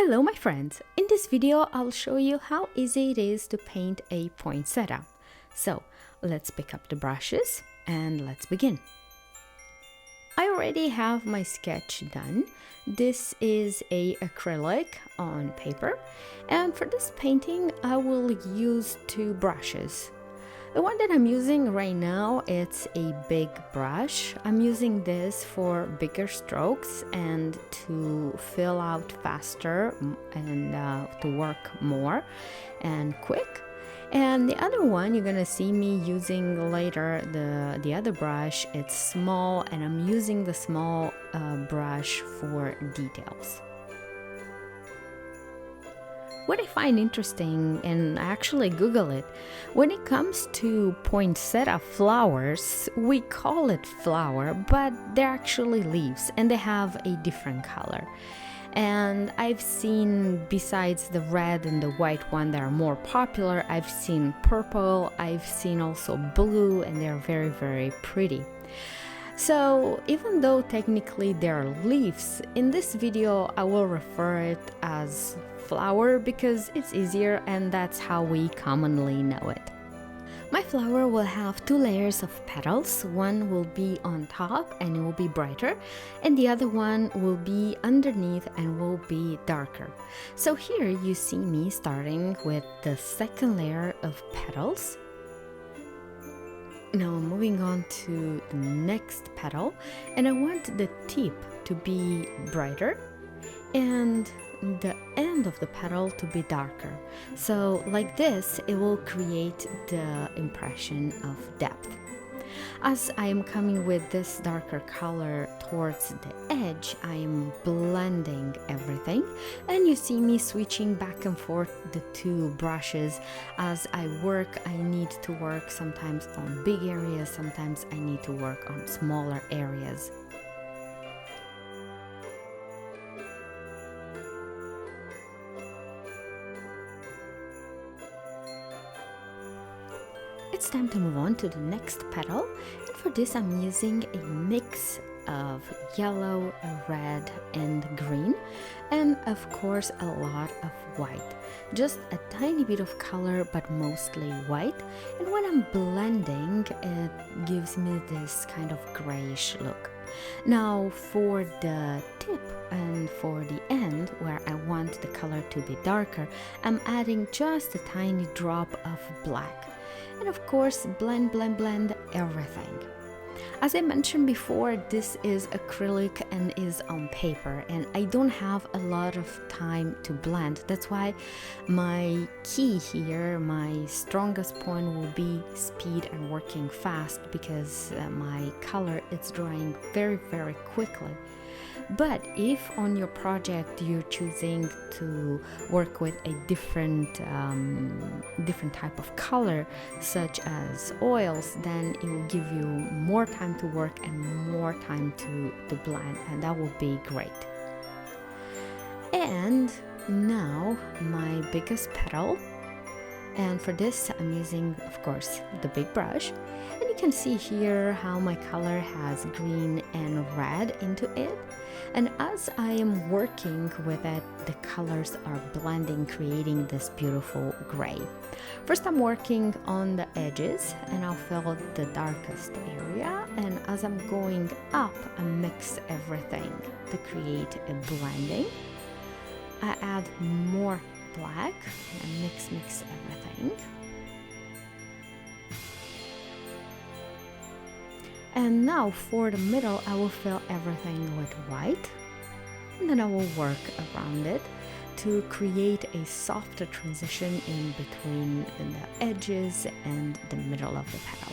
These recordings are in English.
Hello my friends! In this video I'll show you how easy it is to paint a poinsettia. So let's pick up the brushes and let's begin. I already have my sketch done. This is a acrylic on paper, and for this painting I will use two brushes. The one that I'm using right now, it's a big brush. I'm using this for bigger strokes and to fill out faster and to work more and quick. And the other one you're gonna see me using later, the other brush, it's small, and I'm using the small brush for details. What I find interesting, and I actually Google it, when it comes to poinsettia flowers, we call it flower, but they're actually leaves and they have a different color. And I've seen, besides the red and the white one that are more popular, I've seen purple, I've seen also blue, and they're very, very pretty. So even though technically they're leaves, in this video I will refer it as flower because it's easier and that's how we commonly know it. My flower will have two layers of petals. One will be on top and it will be brighter, and the other one will be underneath and will be darker. So here you see me starting with the second layer of petals. Now I'm moving on to the next petal, and I want the tip to be brighter and the end of the petal to be darker. So like this, it will create the impression of depth. As I am coming with this darker color towards the edge, I am blending everything, and you see me switching back and forth the two brushes. As I work, I need to work sometimes on big areas, sometimes I need to work on smaller areas. It's time to move on to the next petal, and for this I'm using a mix of yellow, red and green, and of course a lot of white. Just a tiny bit of color, but mostly white, and when I'm blending it gives me this kind of grayish look. Now for the tip and for the end where I want the color to be darker, I'm adding just a tiny drop of black. And of course, blend everything. As I mentioned before, this is acrylic and is on paper, and I don't have a lot of time to blend. That's why my key here, my strongest point will be speed and working fast, because my color is drying very, very quickly. But if on your project you're choosing to work with a different type of color, such as oils, then it will give you more time to work and more time to blend, and that will be great. And now my biggest petal, and for this I'm using, of course, the big brush, and you can see here how my color has green and red into it. And as I am working with it, the colors are blending, creating this beautiful gray. First I'm working on the edges, and I'll fill the darkest area, and as I'm going up I mix everything to create a blending. I add more black and mix everything. And now for the middle, I will fill everything with white, and then I will work around it to create a softer transition in between the edges and the middle of the petal.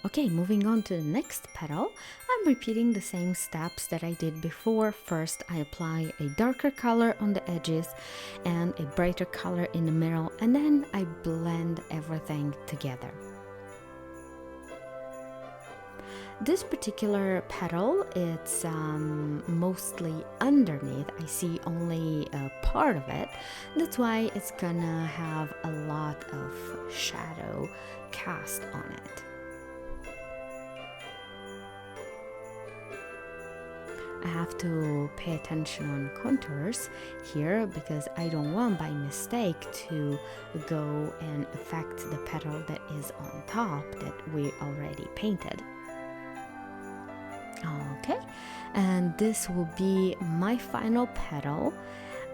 Okay, moving on to the next petal, I'm repeating the same steps that I did before. First, I apply a darker color on the edges and a brighter color in the middle, and then I blend everything together. This particular petal, it's mostly underneath. I see only a part of it. That's why it's gonna have a lot of shadow cast on it. I have to pay attention on contours here because I don't want by mistake to go and affect the petal that is on top that we already painted. Okay, and this will be my final petal,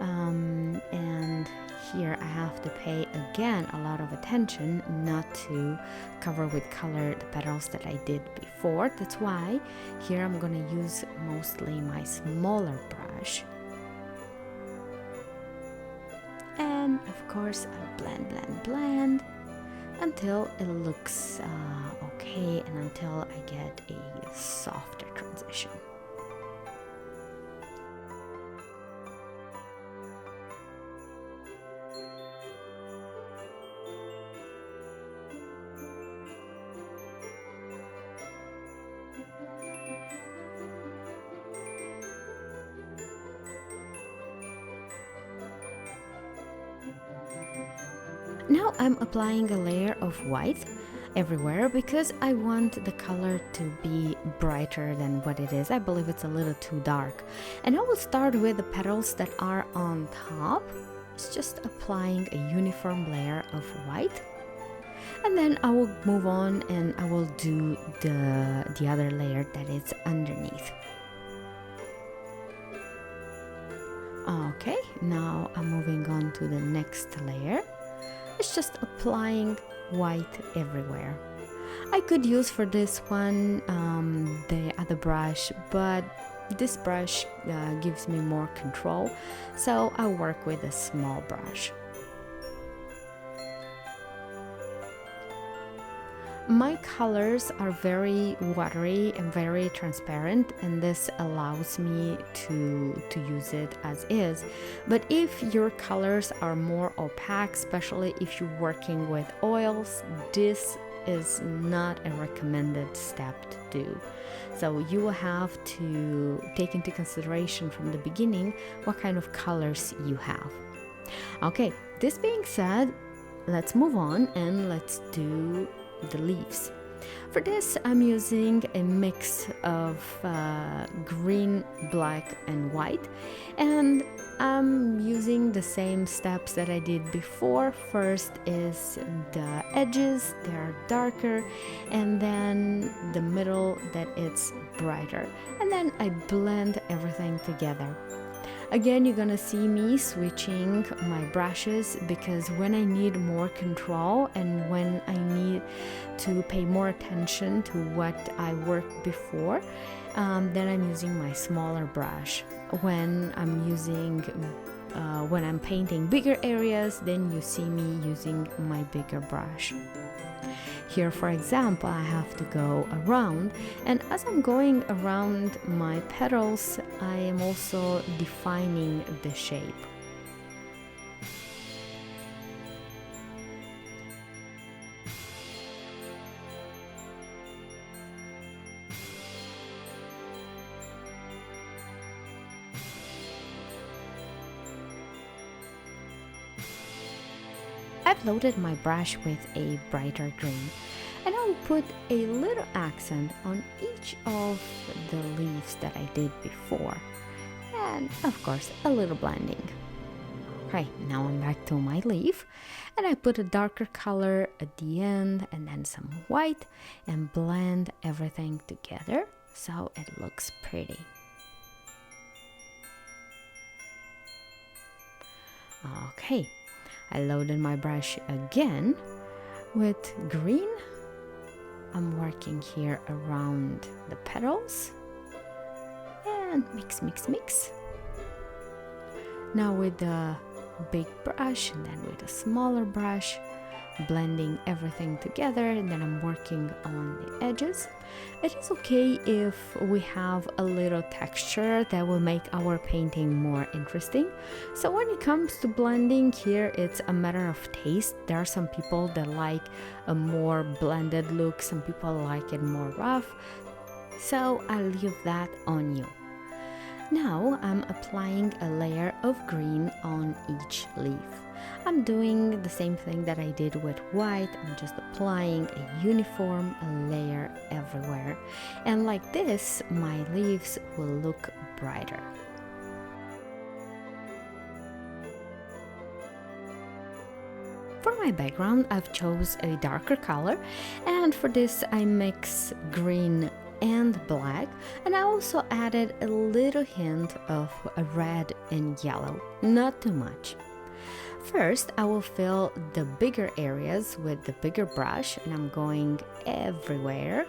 and here I have to pay again a lot of attention not to cover with color the petals that I did before. That's why here I'm gonna use mostly my smaller brush, and of course I blend until it looks okay, and until I get a softer transition. Now I'm applying a layer of white everywhere because I want the color to be brighter than what it is. I believe it's a little too dark. And I will start with the petals that are on top. It's just applying a uniform layer of white. And then I will move on and I will do the other layer that is underneath. Okay, now I'm moving on to the next layer. It's just applying white everywhere. I could use for this one the other brush, but this brush gives me more control, so I work with a small brush. My colors are very watery and very transparent, and this allows me to use it as is. But if your colors are more opaque, especially if you're working with oils, this is not a recommended step to do. So you will have to take into consideration from the beginning what kind of colors you have. Okay, this being said, let's move on and let's do the leaves. For this, I'm using a mix of green, black, and white, and I'm using the same steps that I did before. First is the edges, they are darker, and then the middle that it's brighter, and then I blend everything together. Again, you're gonna see me switching my brushes because when I need more control and when I need to pay more attention to what I worked before, then I'm using my smaller brush. When I'm painting bigger areas, then you see me using my bigger brush. Here, for example, I have to go around, and as I'm going around my petals, I am also defining the shape. I've loaded my brush with a brighter green, and I'll put a little accent on each of the leaves that I did before, and of course a little blending. Right, now I'm back to my leaf, and I put a darker color at the end and then some white and blend everything together so it looks pretty. Okay, I loaded my brush again with green. I'm working here around the petals and mix. Now with the big brush and then with a smaller brush, blending everything together, and then I'm working on the edges. It is okay if we have a little texture that will make our painting more interesting. So when it comes to blending here, it's a matter of taste. There are some people that like a more blended look, some people like it more rough. So I'll leave that on you. Now I'm applying a layer of green on each leaf. I'm doing the same thing that I did with white. I'm just applying a uniform layer everywhere. And like this, my leaves will look brighter. For my background, I've chose a darker color, and for this I mix green and black, and I also added a little hint of red and yellow, not too much. First, I will fill the bigger areas with the bigger brush, and I'm going everywhere.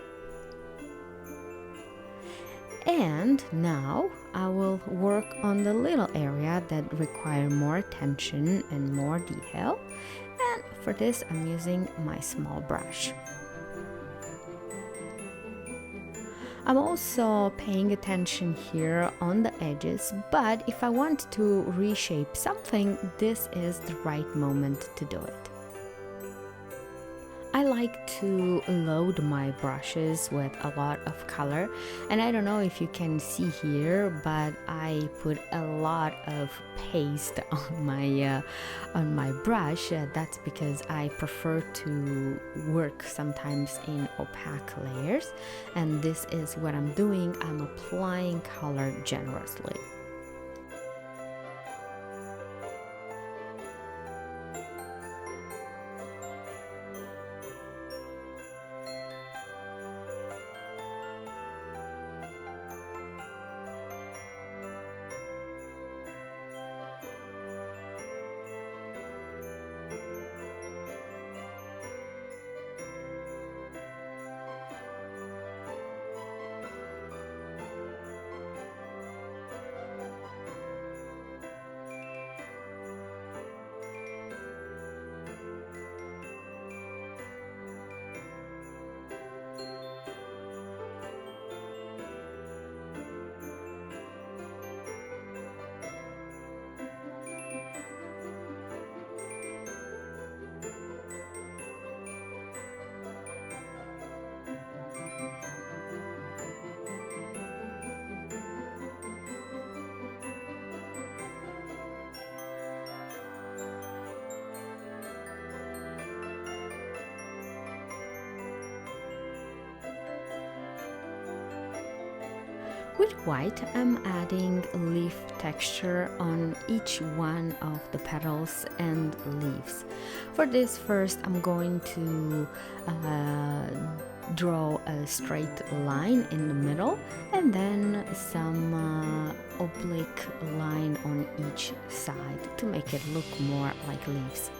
And now I will work on the little area that require more attention and more detail. And for this, I'm using my small brush. I'm also paying attention here on the edges, but if I want to reshape something, this is the right moment to do it. I like to load my brushes with a lot of color, and I don't know if you can see here, but I put a lot of paste on my brush. That's because I prefer to work sometimes in opaque layers, and this is what I'm doing. I'm applying color generously. With white, I'm adding leaf texture on each one of the petals and leaves. For this, first I'm going to draw a straight line in the middle, and then some oblique line on each side to make it look more like leaves.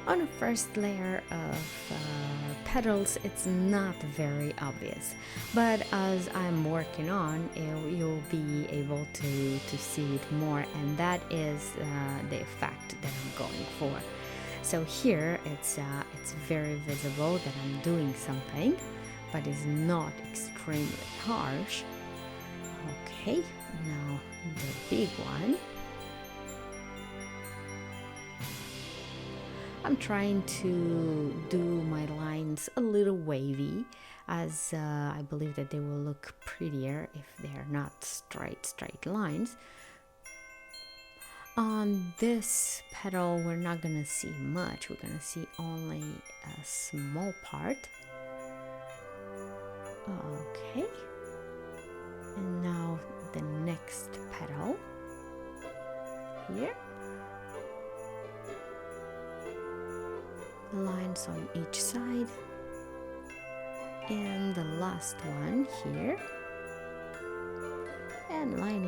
On the first layer of petals, it's not very obvious, but as I'm working on, you'll be able to see it more, and that is the effect that I'm going for. So here it's very visible that I'm doing something, but it's not extremely harsh. Okay, now the big one. I'm trying to do my lines a little wavy, as I believe that they will look prettier if they're not straight lines. On this petal, we're not gonna see much. We're gonna see only a small part. Okay. And now the next petal here. Lines on each side, and the last one here, and line,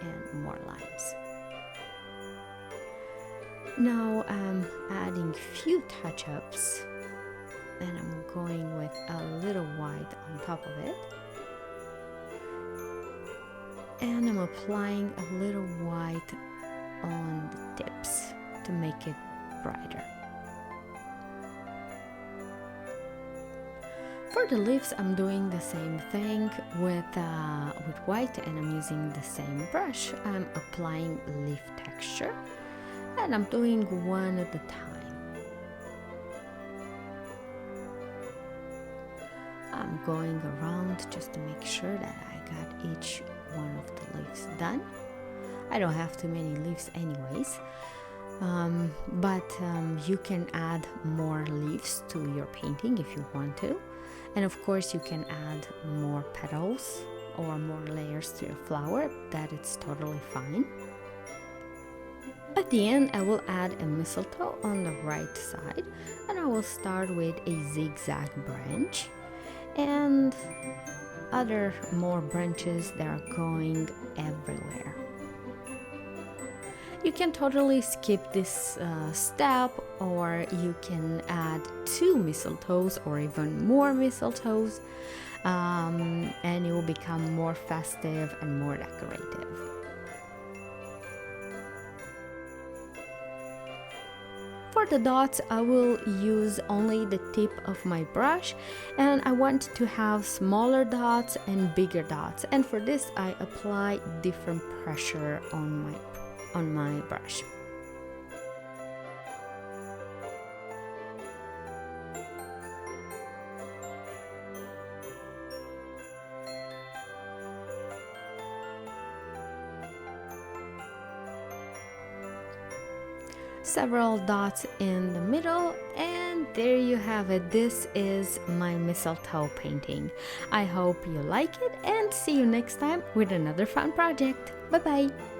and more lines. Now I'm adding few touch-ups, and I'm going with a little white on top of it, and I'm applying a little white on the tips to make it brighter. For the leaves, I'm doing the same thing with white, and I'm using the same brush. I'm applying leaf texture, and I'm doing one at a time. I'm going around just to make sure that I got each one of the leaves done. I don't have too many leaves anyways, but you can add more leaves to your painting if you want to. And of course you can add more petals or more layers to your flower. That it's totally fine. At the end, I will add a mistletoe on the right side, and I will start with a zigzag branch and other more branches that are going everywhere. You can totally skip this step, or you can add 2 mistletoes or even more mistletoes, and it will become more festive and more decorative. For the dots, I will use only the tip of my brush, and I want to have smaller dots and bigger dots, and for this I apply different pressure on my brush. Several dots in the middle, and there you have it. This is my mistletoe painting. I hope you like it, and see you next time with another fun project. Bye bye.